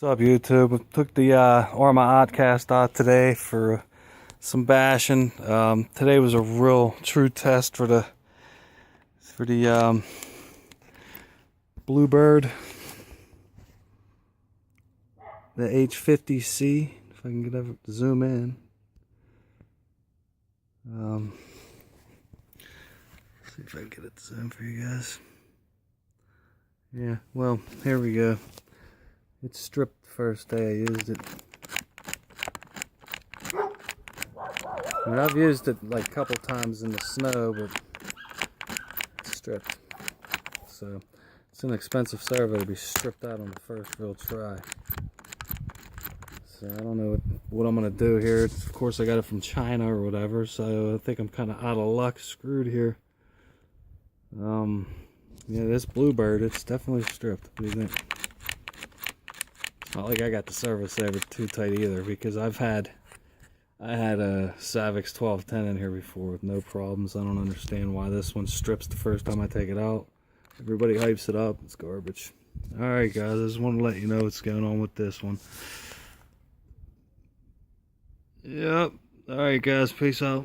What's up, YouTube? I took the Arrma Outcast out today for some bashing. Today was a real true test for the Blue Bird, the H50c. If I can get over to zoom in. See if I can get it to zoom for you guys. Yeah, well, here we go. It's stripped the first day I used it. I mean, I've used it like a couple times in the snow, but it's stripped. So it's an expensive servo to be stripped out on the first real try. So I don't know what I'm gonna do here. Of course, I got it from China or whatever, so I think I'm kind of out of luck, screwed here. Yeah, this Blue Bird, it's definitely stripped. What do you think? It's not like I got the servo saver too tight either, because I had a Savox 1210 in here before with no problems. I don't understand why this one strips the first time I take it out. Everybody hypes it up. It's garbage. Alright guys, I just want to let you know what's going on with this one. Yep. Alright guys, peace out.